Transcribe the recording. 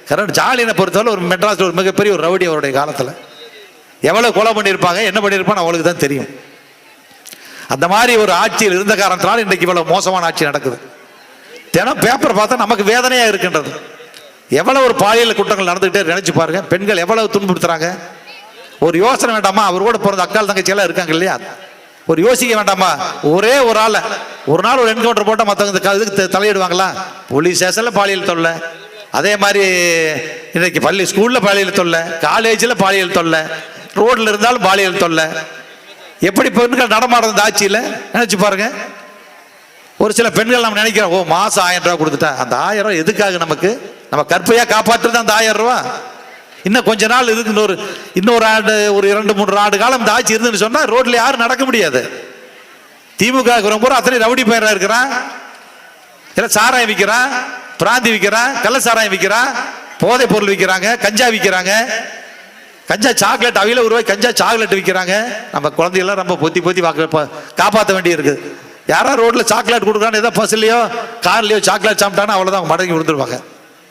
Correct. ஸ்டாலினை பொறுத்தவரை ஒரு மெட்ராஸில் ஒரு மிகப்பெரிய ஒரு ரவுடி அவருடைய காலத்தில். எவ்வளோ கொலை பண்ணியிருப்பாங்க, என்ன பண்ணியிருப்பான்னு அவங்களுக்கு தான் தெரியும். அந்த மாதிரி ஒரு ஆட்சியில் இருந்த காரணத்தினால இன்றைக்கு இவ்வளோ மோசமான ஆட்சி நடக்குது. தினம் பேப்பர் பார்த்தா நமக்கு வேதனையாக இருக்கின்றது. எவ்வளோ ஒரு பாலியல் குற்றங்கள் நடந்துகிட்டே நினைச்சு பாருங்க. பெண்கள் எவ்வளவு துன்புறுத்துறாங்க. ஒரு யோசனை வேண்டாமா? அவர் கூட பிறந்த அக்கால் தங்கச்சியெல்லாம் இருக்காங்க இல்லையா, ஒரு யோசிக்க வேண்டாமா? ஒரே ஒரு ஆள் ஒரு நாள் ஒரு என்கவுண்டர் போட்டால் மற்றவங்க இதுக்கு தலையிடுவாங்களா? போலீஸ் ஸ்டேஷனில் பாலியல் தொல்லை, அதே மாதிரி இன்னைக்கு பள்ளி ஸ்கூலில் பாலியல் தொல்லை, காலேஜில் பாலியல் தொல்லை, ரோட்டில் இருந்தாலும் பாலியல் தொல்லை. எப்படி பெண்கள் நடமாடுறது இந்த ஆட்சியில் நினைச்சு பாருங்க. ஒரு சில பெண்கள் நம்ம நினைக்கிறோம், ஓ மாதம் 1000 ரூபா கொடுத்துட்டா, அந்த 1000 ரூபா எதுக்காக நமக்கு? நம்ம கற்பையாக காப்பாற்றுறது அந்த 1000 ரூபா. இன்னும் கொஞ்ச நாள் இருக்கு, இன்னொரு ஆண்டு, ஒரு 2-3 ஆண்டு காலம் இந்த ஆட்சி இருந்துன்னு சொன்னா ரோட்ல யாரும் நடக்க முடியாது. திமுக ரொம்ப அத்தனை ரவுடி பயிரா இருக்கிறான், இல்லை சாராயம் விற்கிறான், பிராந்தி விற்கிறான், கள்ள சாராயம் விற்கிறான், போதைப் பொருள் விற்கிறாங்க, கஞ்சா விற்கிறாங்க, கஞ்சா சாக்லேட் அவையில ஒரு ரூபாய் கஞ்சா சாக்லேட் விற்கிறாங்க. நம்ம குழந்தைகள்லாம் ரொம்ப பொத்தி பொத்தி காப்பாற்ற வேண்டி இருக்குது. யாரா ரோட்ல சாக்லேட் கொடுக்குறான்னு ஏதோ பஸ்லையோ கார்லயோ சாக்லேட் சாப்பிட்டானா அவ்வளவுதான் மடங்கி விழுந்துருவாங்க.